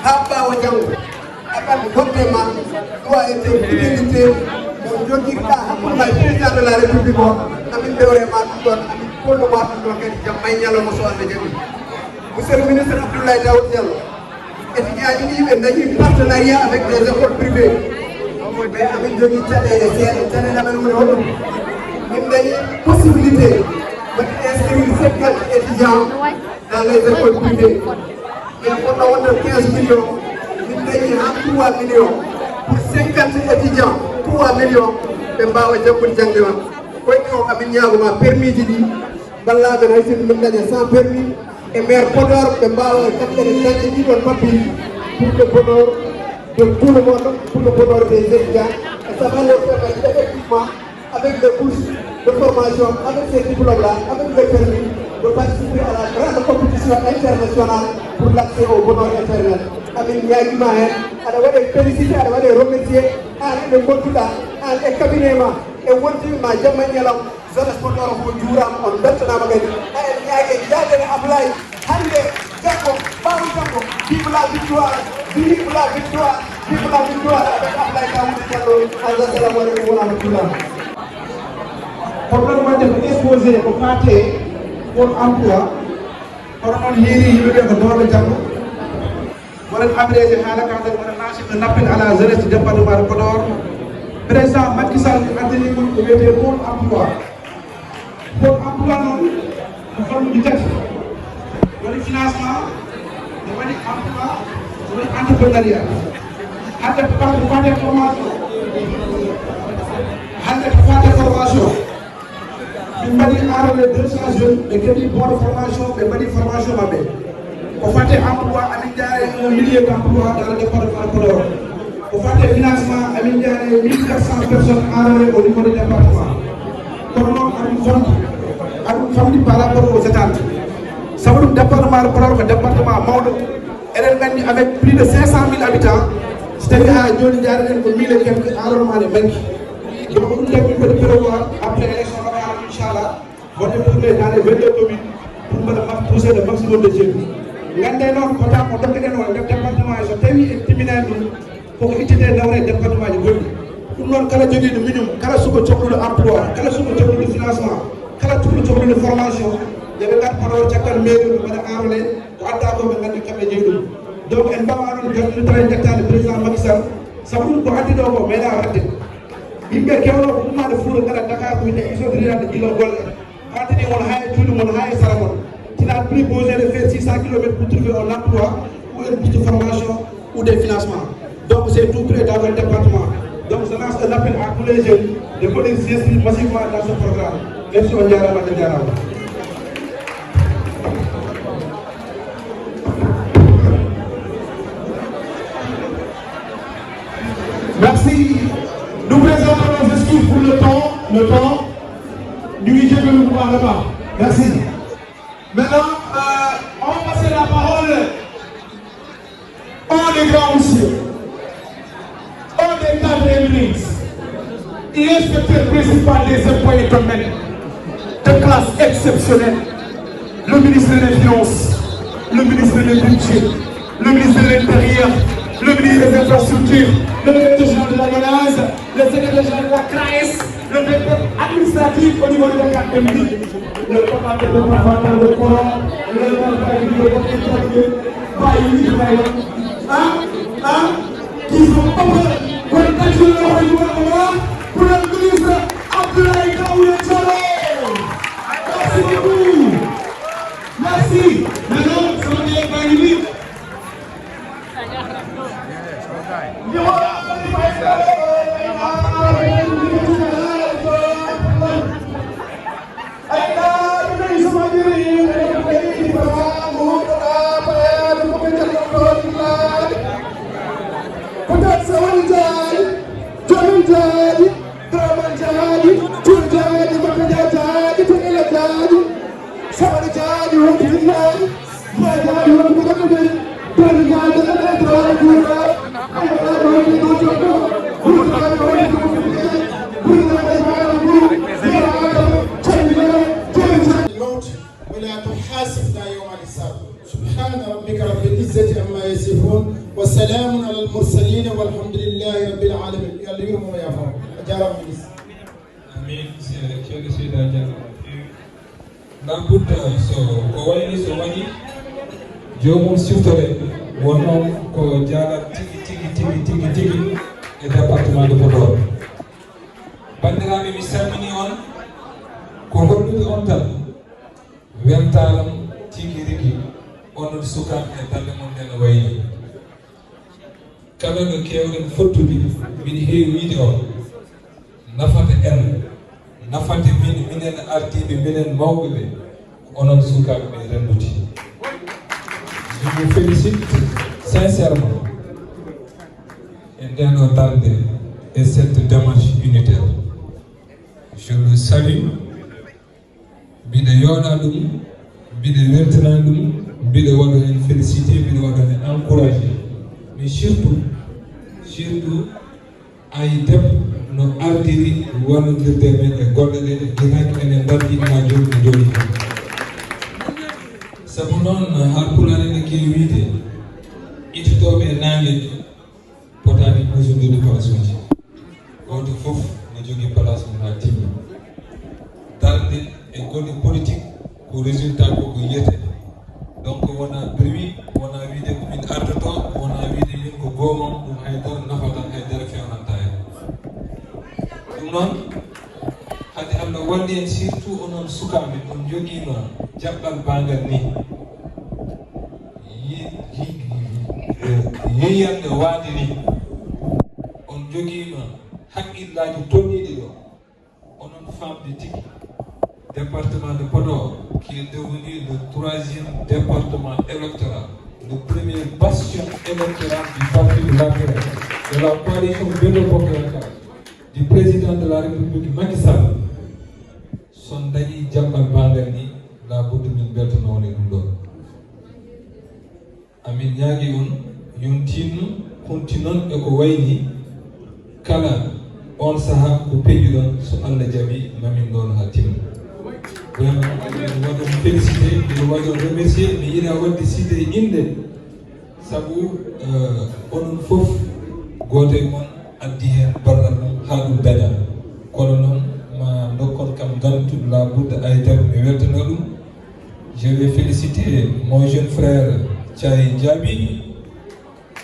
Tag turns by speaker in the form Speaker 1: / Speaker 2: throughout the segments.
Speaker 1: Haba wajango akan hottema doit être fidélité mo joguirɗa hakkude président de la république o amin dewrema ɗum ɗon amin kolloma ɗum ɗon kadi jam may ñalawma so Allah jaɓi monsieur le ministre Abdoulaye Daouda Diallo étudiant ji ɗi ɓe dañi partenariat avec des écoles privées mais amin jogui caɗele seeɗa caɗele amen woni hoɗum min dañi possibilité woni inscrire 50 étudiants dans les écoles privées mais on a 15 millions min dañi ha 3 millions pour 50 étudiants 3 millions ɓe mbawa jaggude jangde man koyɗi o amin ñagoma permis ji ɗi ballaɓen hay sinno min daña sans permis e maire Podor ɓe mbawa daɗɗere dañde ɗiɗon papier pour le bonheur de tout le monde pour le bonheur des étudiants et ça va leur permettre effectivement avec les bourses de formation avec ces diplômes là avec les permis de participer à la grande compétition internationale pour l'accès au bonheur éternel amin ñaguima hen aɗa waɗe félicité aɗa waɗe remercié an eɓe gonduɗa an e cabinet ma e wontimima jamma ñalam jeunesse Podor ko juurama on beltanama kadi eɗen ñague jadene Ablaye hande janggo ɓawo janggo vive la victoire vive la victoire vive la victoire avec Ablaye Daouda Diallo assalamu aleykum wa rahmatullah
Speaker 2: probléme ma def exposé ko fate pour emploi kono noon yeeri yimɓeɓe ko dooɓe janggo wonen abrégé haala kaden wona lancé un appel à la jeunesse du département de Podor président Macky Sall addani ɗum ko wiyete pôle emploi noon ko famɗi tati woni financement ne waɗi emploi woni entrepreneuriat hande ko fate formation min mbaɗi arole 200 jeunes ɓe keeɓi bon de formation ɓe mbaɗi formation maɓɓe ko fate emploi amin jaare 1 millier d' emploi dans le département de Podor ko fate financement amin jaare 1400 personnes arole au niveau du département kono noon aɗum famɗi par rapport aux attentes sabu ɗum département de Podor ko département mawɗo eɗen gandi avec plus de 500 000 habitants so tawi ha joni jaareɗen ko 1000 et quelques arrondement ɗe manki donc ɗum tagmi kodi prévoir après élection locale inchallah wonde tourné dans les 22 communes pour mbaɗa pousser le maximum de jeunes gande noon kota ko dokkeɗen o nder département so tawi en timminani ɗum koko ittede nawre département ji goɗɗi ɗum noon kala joguiɗo minimum kala suko cohluɗo emploi kala suko cohluɗo financement kala suko cohluɗo formation yoɓe ngat Podor caggal mairie ɓe mbaɗa enrôlé ko adda ko ɓe gandi kamɓe jeeyi ɗum donc en mbawa noon jottude tara jettade président Macky Sall sabu ɗum ko addi ɗo ko meeɗa wadde yimɓe kewno ko ummade Fouta gara Dakar ko wiyete isodrirade ɗilo golle fantini won ha e juuɗe mon ha e sara mon tina plus besoin de faire 600 kilomètres pour trouver un emploi ou une bourse de formation ou des financements donc c'est tout près dans le département donc je lance un appel à tous les jeunes de venir s'inscrire massivement dans ce programme merci on jarama de jarama.
Speaker 3: Merci. Nous présentons nos excuses pour le temps. Du budget que nous pouvons là-bas. Merci. Maintenant, on va passer la parole aux des grands monsieur, aux des cadres et ministres, et inspecteur principal des impôts et domaines de classe exceptionnelle, le ministre des Finances, le ministre des Budgets, le ministre de l'Intérieur, le ministre des Infrastructures, le directeur général de la Ménage, le secrétaire général de la CRAES, le directeur administratif au niveau de la CAMD, le commandant départemental de Podor, le qui sont pour le ministre Abdoulaye Daouda Diallo. Merci beaucoup. Merci. Maintenant, ça va bien parler.
Speaker 4: ولا تحاسبنا يوم الحساب سبحان ربك رب العزة عما يصفون والسلام على المرسلين والحمد لله رب العالمين. يلا يرموا يا فاهم جارم ميس
Speaker 5: amin ceerno seyda diallo lambudda so ko wayni so waɗi jomum siftore wonno ko jaalat tigi e département de Podor. Bandiraɓe mi salmini on ko hollude on tan weltalam tigi rigui onon sukaɓe e dalle mon nde no wayni kala no kewɗen fottude mbiɗa heewi wiide on nafata en nafate minen ardiɓe minen mawɓe ɓe onon sukaɓe ɓe rendude. Je vous félicite sincèrement et ndeno darde et cette démarche unitaire. Je le salue mbiɗa yooɗa ɗum mbiɗa weltina ɗum mbiɗa waɗa en félicité mbiɗa waɗa en encouragé mais surtout ay debbo no ardiri wallodirde men e golle ɗe diraki enen dardi ha joni joni sabu noon halpulare ne kewi wiide ittotoɓe e nangue potani ɓusudirde place uji goto foof ne jogui place mum ha timmi darde e golle politique ko résultat koko yiyete donc wona bruit wona wiide komin ardoto wona wiide yin ko gomon ɗum haydara nafata haydara fewnanta en ɗum noon hade Allah walli en surtout onon sukaɓe on joguino jaɓɓal bangal ni yeyande waade ni on joguino haqqillaji tonniɗi ɗo onon famde tigui département de Podor qui est devenu le 3e département électoral, le premier bastion électoral du parti de l'APR, de la coalition Benno Bokk Yakaar, du président de la République Macky Sall. Son dañi jabbal bangal ni la budde min beltono woni ɗum ɗon. Amin ñaagui on yon tinno honti noon eko wayni kala on saaha ko peƴƴuɗon so Allah jaaɓi mamin ɗon ha timma. Vraiment, je dois féliciter, je dois remercier, mais il a décidé inde sabu onon fof goto e mon addi hen ballal mum ha ɗum daña kono noon ma dokkon kam gantude la budde aytaru mi weltano ɗum. Je vais féliciter mon jeune frère Thiaye Diaby.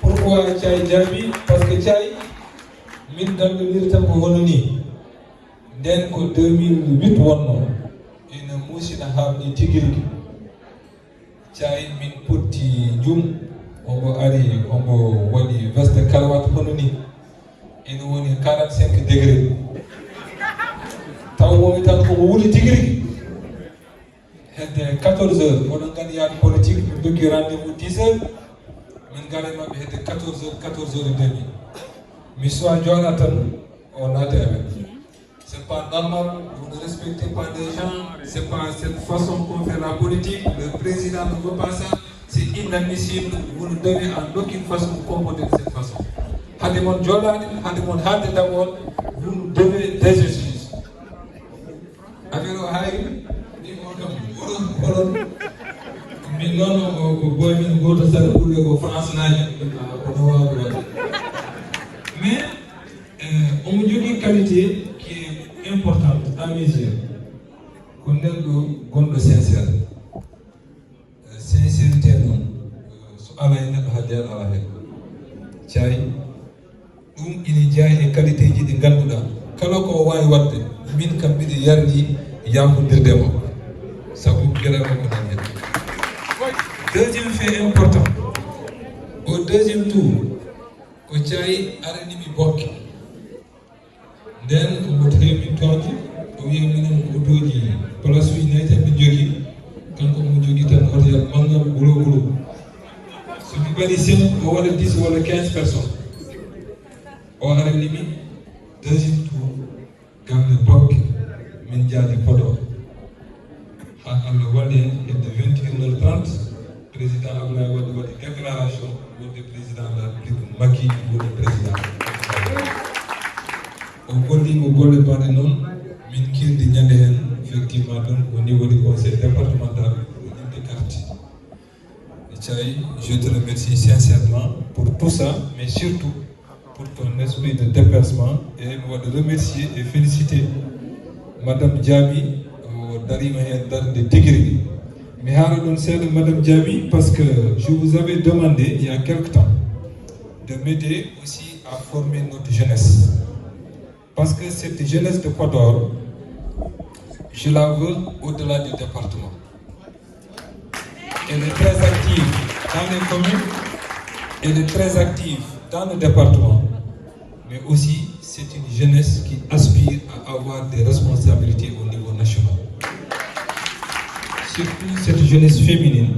Speaker 5: Pourquoi Thiaye Diaby? Parce que Thiaye min gandoniri tan ko hono ni nden ko 2008 wonno ina musina haalɗi tiguirgui Thiaye min potti jum omo ari omo waɗi veste karawat hono ni ina woni 45 degré taw momi tan komo wuuli tiguirgui hedde 14 heures oɗon gandi yaade politique min jogui rendez-vous 10 heures min gara e mabɓe hedde 14 heures et demi mi suwa jooɗa tan o naate amen. C'est pas normal, vous ne respectez pas les gens, c'est pas cette façon qu'on fait la politique, le président ne veut pas ça, c'est inadmissible, vous ne devez en aucune façon vous comporter de cette façon. Hademon Jolani, Hademon Hade d'abord, vous nous devez des excuses. Avec le haï, mais non, boy, min goto sala ɓuuri ko France naji kono wawi mais on jogui qualité qui est importante à mes yeux ko neɗɗo gonɗo sincére sincérité noon so ala e neɗɗo hadde ala hen Thiaye ɗum ina jeeya e qualité ji ɗi ganduɗa kala ko wawi wadde min kam mbiɗa yardi yafudirdema saabu gueɗal ko nan hen. Deuxième fait important au deuxième tour ko Thiaye aranimi bokke nden omo heewi toonde o wi minen ko otoji place uji nayyi tan ɓe jogui kanko omo jogui tan hôtel mangam ɓuuro so mi waɗi sem o waɗa 10 walla 15 personnes o aranimi deuxième tour gamle bokke min jaadi Podor ha Allah waɗi en hedde 21h30 président Abdoulaye Wade waɗi déclaration wonde président de la République Macky woni président o gollimo golle baɗe noon min kirdi ñande hen effectivement ɗon au niveau du conseil départemental o inde carte Tchaï, je te remercie sincèrement pour tout ça, mais surtout pour ton esprit de déplacement. Et moi de remercier et féliciter Madame Diaby, Darima Dar de Tigri. Mais c'est Madame Diaby parce que je vous avais demandé il y a quelque temps de m'aider aussi à former notre jeunesse. Parce que cette jeunesse de Podor, je la veux au-delà du département. Elle est très active dans les communes, elle est très active dans le département, mais aussi c'est une jeunesse qui aspire à avoir des responsabilités au niveau national. Surtout cette jeunesse féminine,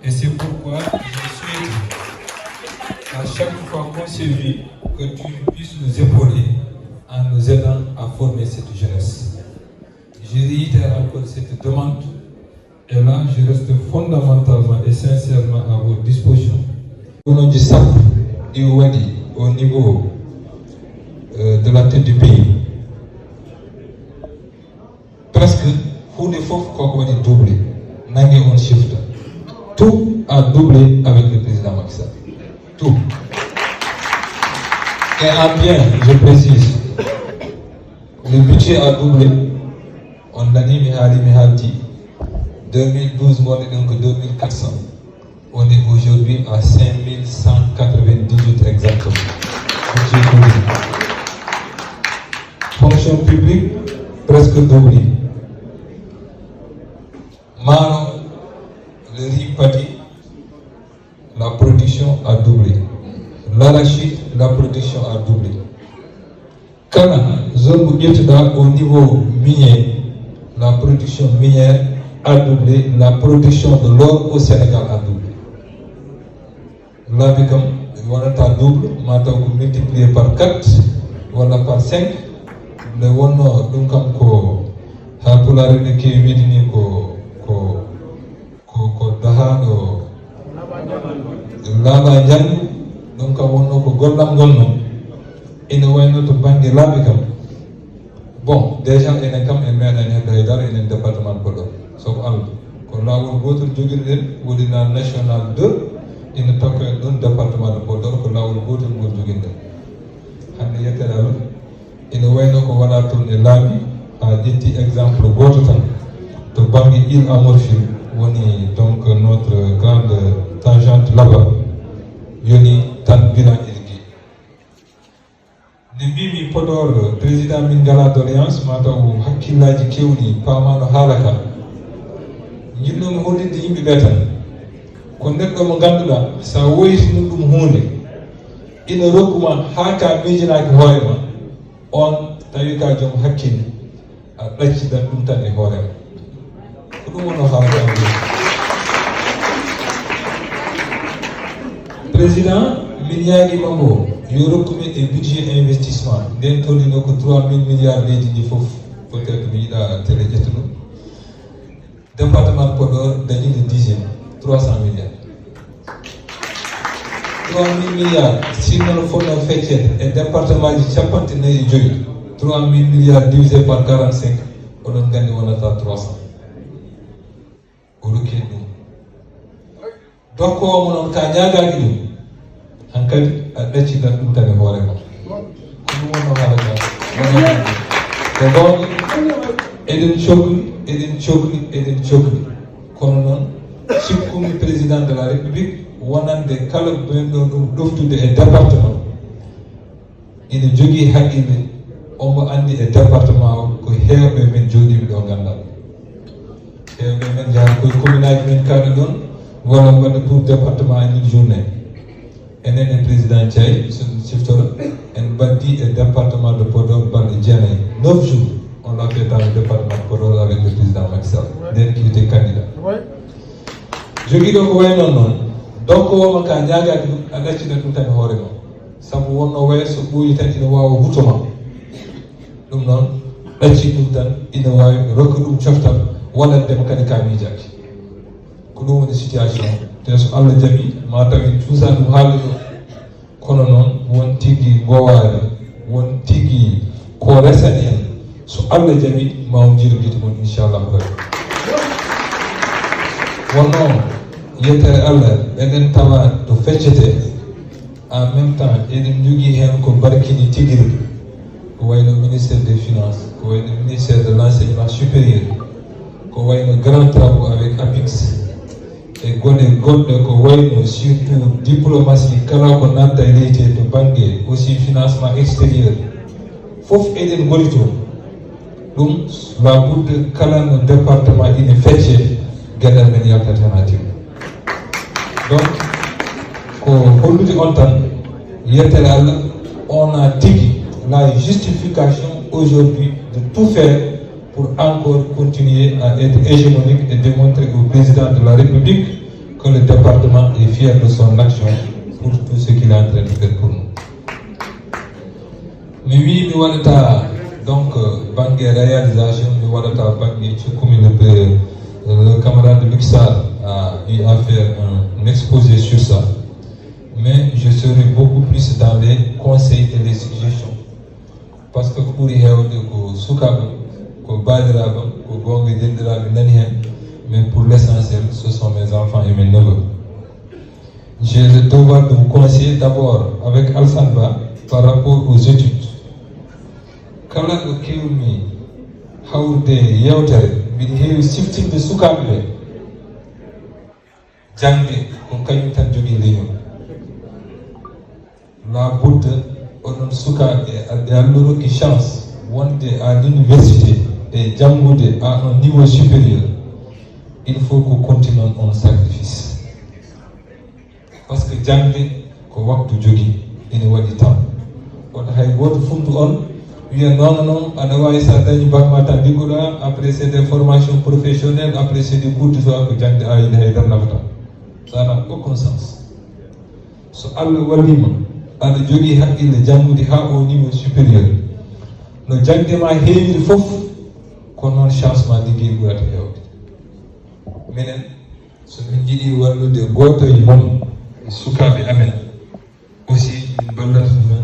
Speaker 5: et c'est pourquoi je souhaite à chaque fois qu'on se vit que tu puisses nous épauler en nous aidant à former cette jeunesse. Je réitère encore cette demande. Et là, je reste fondamentalement et sincèrement à votre disposition. Au nom du SAP, du Wadi, au niveau de la tête du pays, presque, pour les faux qu'on a doublé, n'a pas shift. Tout a doublé avec le président Macky Sall. Tout. Et en bien, je précise, le budget a doublé. On a dit, Mihali, 2012, on est donc 2400. On est aujourd'hui à 5198 exactement. Fonction publique, presque doublée. Maro, le riz pâti, la production a doublé. L'arachide, la production a doublé. Kana, zone Boudietda, au niveau minier, la production minière a doublé, la production de l'or au Sénégal a doublé. Là, on a double, maintenant vous multipliez par 4, voilà par 5. Le wono donc ko hapulare de ki widini ko dahado laba jang donc wono ko gollam gonno ina wayno to bangé labi kam. Bon, déjà enen kam en meeɗa en hedda haydara enen département Podor soko Allah ko lawol gotol joguiɗen woni na national 2 ina tokko en ɗon département de Podor ko lawol gotol ngol joguiɗen hande yettere Allah ina wayno ko waɗa toon e laabi ha ƴetti exemple goto tan to banggue île à Morphil woni donc notre grande tangente là-bas yoni tan bilan irgui nde mbimi Podor président min ngala doléance mataw hakkillaji kewɗi pamano haala ka jinnomi hollinde yimɓe ɓe tan ko neɗɗo mo ganduɗa sa woytini ɗum hunde ina rokkuma ha ka miijinaki hoorema on tawi ka joom hakkille a ɗaccidan ɗum tan e hoorema ko ɗum wono haalaa président min ñaaguima ngo yo rokkumi e budget investissement nden tollino ko 3000 milliards leydi ndi fof peut être mi yiɗa télé ƴetta ɗum département de Podor dañi le 10e 300 milliards 3000 milliards sinnono fonno feccede e département ji 54 3000 milliards divisé par 45 oɗon gandi wonata 300 o rokki ɗum dokkowo mo noon ka ñagaki ɗum hankkadi a ɗaccidan ɗum tan e hoore ma ko ɗum wonno haalata ko gonga eɗen cohli kono noon sikkumi président de la république wonande kala ɓenɗo ɗum ɗoftude e département ina jogui haqqille omo andi e département o ko hewɓe men joɗiɓe ɗo gandal hewɓe men jaha koye commune aji men kaɗa ɗon walla mbaɗa tour département aji journée enen e président Thiaye siftoro en baddi e département de Podor balɗe jeenayyi 9 jours on l'a fait dans le département de Podor avec le président Macky Sall nden qui était candidat joguiɗo ko way noon noon donc woma ka ñagaki ɗum a ɗaccina ɗum tan e hoore ma saabu wonno waya so ɓooyi tan ina wawa hutoma ɗum noon ɗacci ɗum tan ina wawi rokka ɗum coftal waɗandema kadi ka miijaki ko ɗum woni situation te so Allah jaaɓi ma tawi cuusa ɗum haalde ɗo kono noon won tigui gowari won tigui ko resani en so Allah jaaɓi ma on jiiru guite mon inchallahu rabbi wonno yettere Allah eɗen tawa to feccete en même temps eɗen jogui hen ko barkini tigiri ko wayno ministère des finances ko wayno ministère de l'enseignement supérieur ko wayno grand travaux avec APIX e goɗɗe ko wayno surtout diplomatie kala ko nanta e leydi to banggue aussi financement extérieur fof eɗen goli toon ɗum labudde kala no département ine fecce gueɗal men yaltata hen ha timmi donc ko hollude on tan yettere Allah on a tigui la justification aujourd'hui de tout faire pour encore continuer à être hégémonique et démontrer au président de la République que le département est fier de son action pour tout ce qu'il est en train de faire pour nous. Mais oui, nous avons donc banque réalisation, nous avons le camarade Luxar a eu à faire un exposé sur ça. Mais je serai beaucoup plus dans les conseils et les suggestions. Parce que pour y avoir des soukabe, ko badirabe, ko gongue dendirabe nani hen, mais pour l'essentiel, ce sont mes enfants et mes neveux. J'ai le devoir de vous conseiller d'abord avec Al-Sanba par rapport aux études. Kala ko kewmi hawde yewtere mbiɗa heewi siftinde sukaɓe ɓe jangde ko kañum tan jogui leñol la budde oɗon sukaɓe e Allah rokki chance wonde à l'université et janggude à un niveau supérieur. Il faut que continuons on sacrifice parce que jangde ko waktu jogui ene waɗi temps oto hay goto funtu on wiya non aɗa wawi sa dañi bac ma tan liggoɗa après c'est des formations professionnelles après c'est des cours du soir ko jangde a yiɗi haydara nafata ça n'a aucun sens so Allah wallima aɗa jogui haqqille janggude ha au niveau supérieur no jangde ma heewiri fof ko noon chance ma ligguey ɓurata hewde minen somin jiiɗi wallude goto e mon sukaɓe amen aussi min ballata ɗumen